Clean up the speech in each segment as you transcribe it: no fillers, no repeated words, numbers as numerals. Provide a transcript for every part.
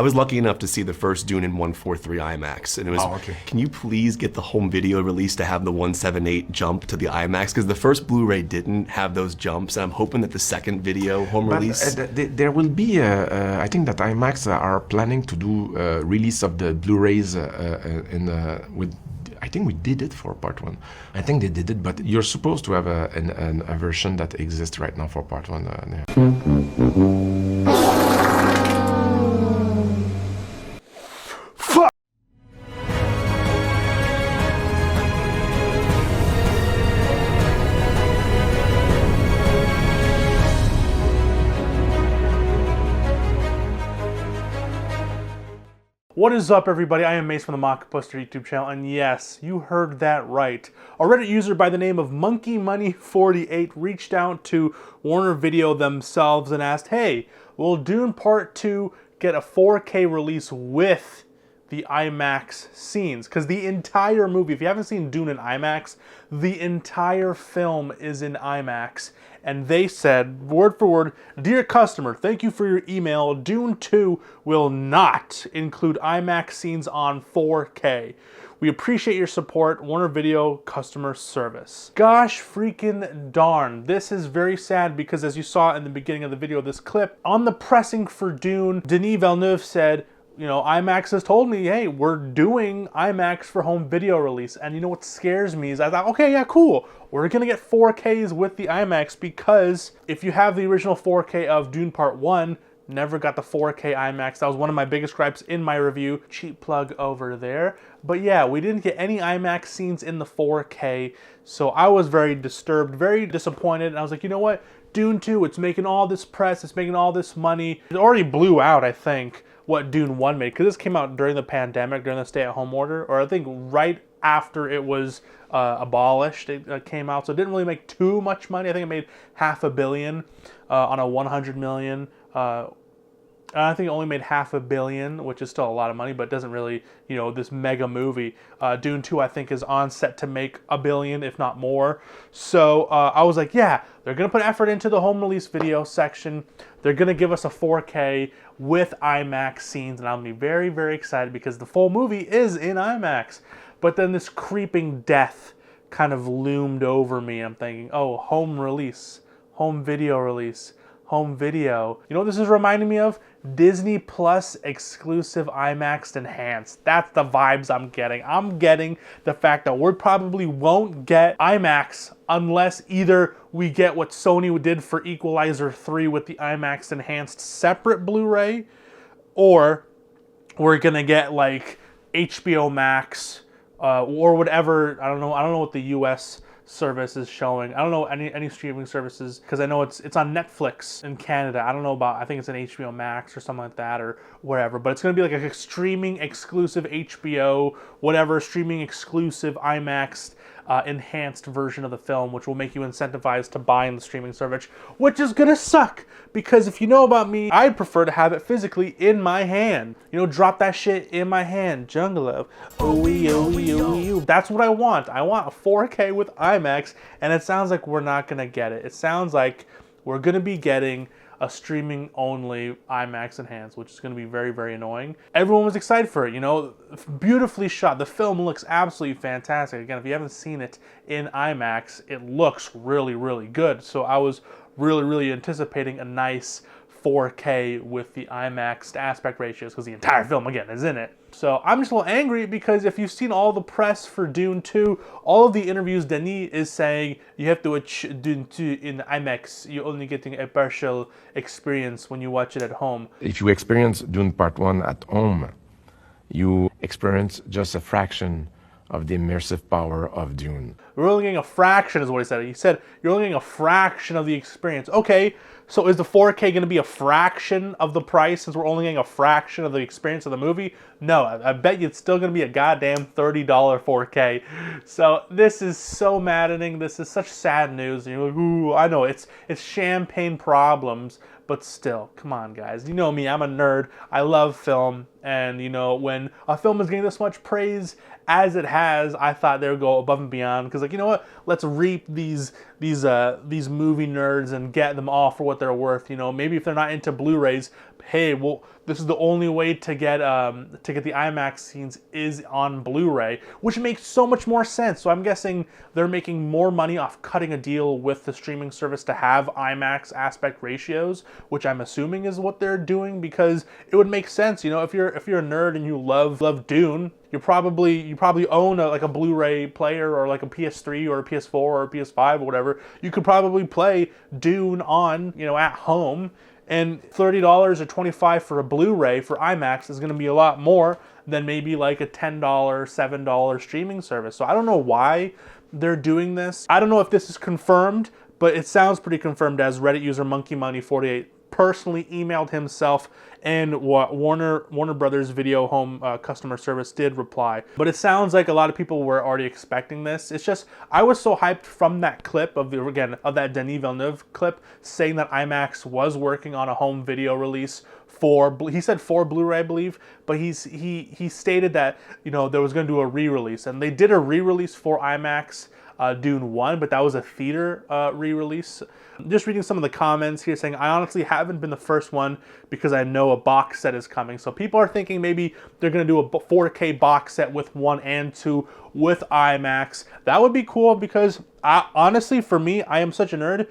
I was lucky enough to see the first Dune in 143 IMAX, and it was, okay. Can you please get the home video release to have the 178 jump to the IMAX? Because the first Blu-ray didn't have those jumps, and I'm hoping that the second video home release... There will be, I think that IMAX are planning to do release of the Blu-rays with, I think we did it for part one. I think they did it, but you're supposed to have a version that exists right now for part one. What is up, everybody? I am Mace from the Mock Poster YouTube channel, and yes, you heard that right. A Reddit user by the name of MonkeyMoney48 reached out to Warner Video themselves and asked, hey, will Dune Part 2 get a 4K release with the IMAX scenes? Because the entire movie, if you haven't seen Dune in IMAX, the entire film is in IMAX. And they said, word for word, "Dear customer, thank you for your email. Dune 2 will not include IMAX scenes on 4K. We appreciate your support, Warner Video customer service." Gosh freaking darn. This is very sad because, as you saw in the beginning of the video, this clip, on the pressing for Dune, Denis Villeneuve said, you know, IMAX has told me, hey, we're doing IMAX for home video release. And you know what scares me is I thought, okay, yeah, cool. We're gonna get 4Ks with the IMAX, because if you have the original 4K of Dune Part 1, never got the 4K IMAX. That was one of my biggest gripes in my review. Cheap plug over there. But yeah, we didn't get any IMAX scenes in the 4K. So I was very disturbed, very disappointed. And I was like, you know what? Dune 2, it's making all this press, it's making all this money. It already blew out, I think, what Dune 1 made, because this came out during the pandemic, during the stay-at-home order, or I think right after it was abolished, it came out, so it didn't really make too much money. I think it made $500 million on a $100 million. I think it only made $500 million, which is still a lot of money, but it doesn't really, you know, this mega movie. Dune 2, I think, is on set to make $1 billion, if not more. So I was like, yeah, they're going to put effort into the home release video section. They're going to give us a 4K with IMAX scenes, and I'm going to be very, very excited because the full movie is in IMAX. But then this creeping death kind of loomed over me. I'm thinking, oh, home release, home video release, home video. You know what this is reminding me of? Disney Plus exclusive IMAX enhanced. That's the vibes I'm getting. I'm getting the fact that we probably won't get IMAX unless either we get what Sony did for Equalizer 3 with the IMAX enhanced separate Blu-ray, or we're gonna get like HBO Max or whatever. I don't know what the US service is showing. I don't know any streaming services, because I know it's on Netflix in Canada. I don't know about, I think it's an HBO Max or something like that, or whatever, but it's going to be like a streaming exclusive HBO, whatever, streaming exclusive IMAX enhanced version of the film, which will make you incentivized to buy in the streaming service, which is gonna suck, because if you know about me, I'd prefer to have it physically in my hand. You know, drop that shit in my hand. Jungle Love. Ooey, ooey, ooey, ooey. That's what I want. I want a 4K with IMAX, and it sounds like we're not gonna get it. It sounds like we're gonna be getting a streaming only IMAX enhanced, which is going to be very, very annoying. Everyone was excited for it, you know, beautifully shot. The film looks absolutely fantastic. Again, if you haven't seen it in IMAX, it looks really, really good. So I was really, really anticipating a nice 4K with the IMAX aspect ratios, because the entire film, again, is in it. So I'm just a little angry because if you've seen all the press for Dune 2, all of the interviews, Denis is saying you have to watch Dune 2 in IMAX. You're only getting a partial experience when you watch it at home. If you experience Dune Part 1 at home, you experience just a fraction of the immersive power of Dune. We're only getting a fraction, is what he said. He said you're only getting a fraction of the experience. Okay, so is the 4K going to be a fraction of the price since we're only getting a fraction of the experience of the movie? No, I bet you it's still going to be a goddamn $30 4K. So this is so maddening. This is such sad news. And you're like, ooh, I know it's champagne problems, but still, come on, guys. You know me, I'm a nerd. I love film, and you know, when a film is getting this much praise as it has, I thought they would go above and beyond, because, like, you know what? Let's reap these movie nerds and get them all for what they're worth. You know, maybe if they're not into Blu-rays, hey, well, this is the only way to get the IMAX scenes is on Blu-ray, which makes so much more sense. So I'm guessing they're making more money off cutting a deal with the streaming service to have IMAX aspect ratios, which I'm assuming is what they're doing, because it would make sense. You know, if you're a nerd and you love Dune, you probably own like a Blu-ray player or like a PS3 or a PS4 or a PS5 or whatever. You could probably play Dune on, you know, at home. And $30 or $25 for a Blu-ray for IMAX is going to be a lot more than maybe like a $10, $7 streaming service. So I don't know why they're doing this. I don't know if this is confirmed, but it sounds pretty confirmed, as Reddit user MonkeyMoney48 personally emailed himself, and Warner Brothers Video Home customer service did reply. But it sounds like a lot of people were already expecting this. It's just, I was so hyped from that clip of that Denis Villeneuve clip saying that IMAX was working on a home video release he said for Blu-ray, I believe, but he stated that, you know, there was going to do a re-release, and they did a re-release for IMAX Dune 1, but that was a theater re-release. Just reading some of the comments here saying, I honestly haven't been the first one because I know a box set is coming. So people are thinking maybe they're going to do a 4K box set with 1 and 2 with IMAX. That would be cool, because honestly, for me, I am such a nerd,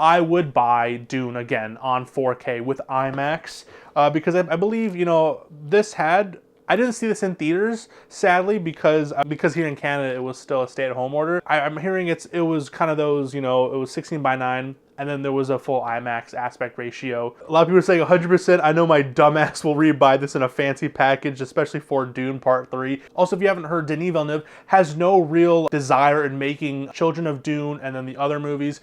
I would buy Dune again on 4K with IMAX, because I believe, you know, I didn't see this in theaters, sadly, because here in Canada it was still a stay-at-home order. I'm hearing it was kind of those, you know, it was 16:9, and then there was a full IMAX aspect ratio. A lot of people are saying 100%. I know my dumbass will rebuy this in a fancy package, especially for Dune Part 3. Also, if you haven't heard, Denis Villeneuve has no real desire in making Children of Dune and then the other movies.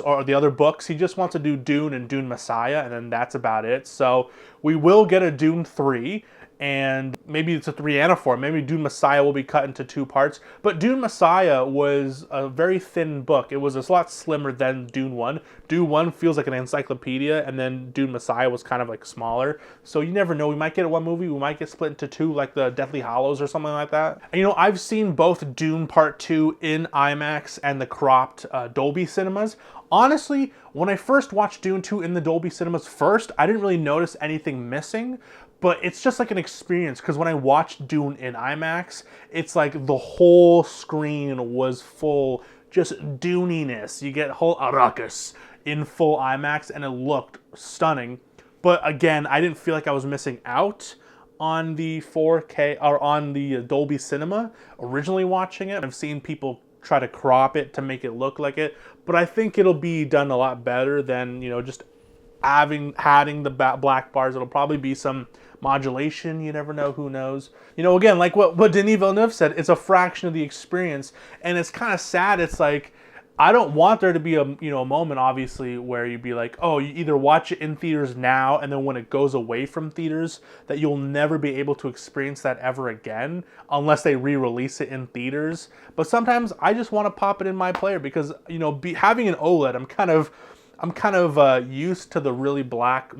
Or the other books. He just wants to do Dune and Dune Messiah, and then that's about it. So we will get a Dune 3. And maybe it's a 3 and a 4. Maybe Dune Messiah will be cut into 2 parts. But Dune Messiah was a very thin book. It was a lot slimmer than Dune 1. Dune 1 feels like an encyclopedia, and then Dune Messiah was kind of like smaller. So you never know. We might get one movie. We might get split into 2, like the Deathly Hallows or something like that. And, you know, I've seen both Dune Part 2 in IMAX and the cropped Dolby cinemas. Honestly, when I first watched Dune 2 in the Dolby cinemas first, I didn't really notice anything missing. But it's just like an experience, because when I watched Dune in IMAX, it's like the whole screen was full, just Duniness. You get whole Arrakis in full IMAX, and it looked stunning. But again, I didn't feel like I was missing out on the 4K or on the Dolby Cinema originally watching it. I've seen people try to crop it to make it look like it, but I think it'll be done a lot better than, you know, just adding the black bars. It'll probably be some modulation, you never know, who knows. You know, again, like what Denis Villeneuve said, it's a fraction of the experience, and it's kind of sad. It's like, I don't want there to be a moment, obviously, where you'd be like, oh, you either watch it in theaters now, and then when it goes away from theaters, that you'll never be able to experience that ever again, unless they re-release it in theaters. But sometimes I just want to pop it in my player, because, you know, having an OLED, I'm kind of used to the really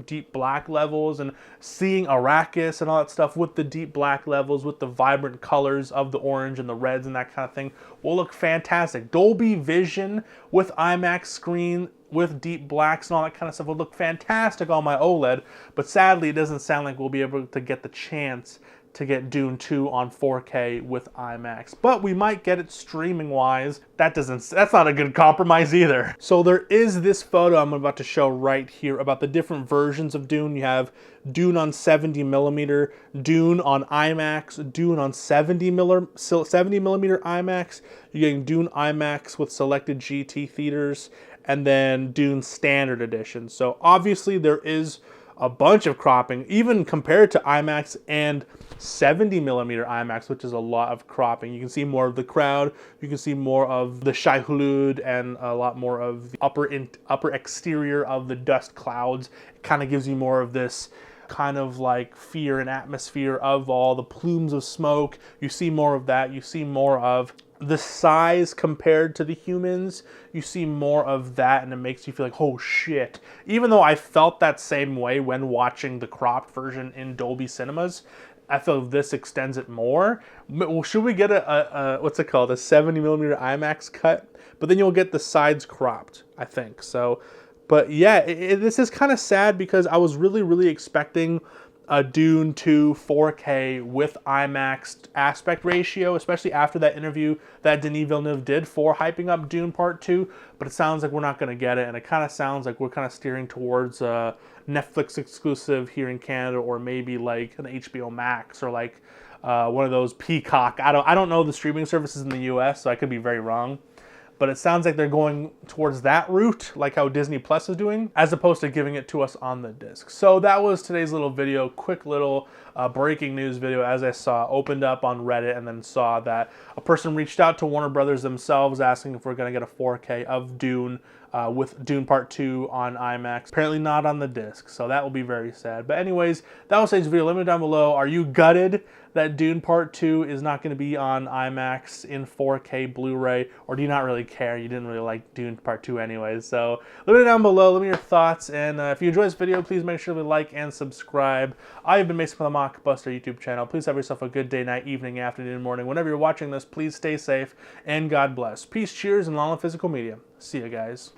deep black levels, and seeing Arrakis and all that stuff with the deep black levels, with the vibrant colors of the orange and the reds and that kind of thing will look fantastic. Dolby Vision with IMAX screen with deep blacks and all that kind of stuff would look fantastic on my OLED, but sadly it doesn't sound like we'll be able to get the chance to get Dune 2 on 4K with IMAX. But we might get it streaming wise. That's not a good compromise either. So there is this photo I'm about to show right here about the different versions of Dune. You have Dune on 70mm, Dune on IMAX, Dune on 70mm IMAX. You're getting Dune IMAX with selected GT theaters, and then Dune Standard Edition. So obviously there is a bunch of cropping, even compared to IMAX and 70mm IMAX, which is a lot of cropping. You can see more of the crowd, you can see more of the Shai Hulud, and a lot more of the upper exterior of the dust clouds. It kind of gives you more of this kind of like fear and atmosphere of all the plumes of smoke. You see more of that. You see more of the size compared to the humans. You see more of that, and it makes you feel like, oh shit. Even though I felt that same way when watching the cropped version in Dolby Cinemas, I feel this extends it more. Should we get a what's it called, a 70mm IMAX cut? But then you'll get the sides cropped, I think. So But yeah, this is kind of sad because I was really expecting a Dune 2 4K with IMAX aspect ratio, especially after that interview that Denis Villeneuve did for hyping up Dune Part 2, but it sounds like we're not going to get it, and it kind of sounds like we're kind of steering towards a Netflix exclusive here in Canada, or maybe like an HBO Max, or like one of those Peacock. I don't know the streaming services in the US, so I could be very wrong. But it sounds like they're going towards that route, like how Disney Plus is doing, as opposed to giving it to us on the disc. So that was today's little video, quick little breaking news video, as I saw, opened up on Reddit and then saw that a person reached out to Warner Brothers themselves asking if we're going to get a 4K of Dune with Dune Part 2 on IMAX. Apparently not on the disc, so that will be very sad. But anyways, that was today's video. Let me know down below, are you gutted that Dune Part 2 is not going to be on IMAX in 4K Blu-ray, or do you not really care? You didn't really like Dune Part 2 anyways. So let me know down below, let me know your thoughts, and if you enjoyed this video, please make sure to like and subscribe. I have been Mason from the Mockbuster YouTube channel. Please have yourself a good day, night, evening, afternoon, morning. Whenever you're watching this, please stay safe, and God bless. Peace, cheers, and long live physical media. See you guys.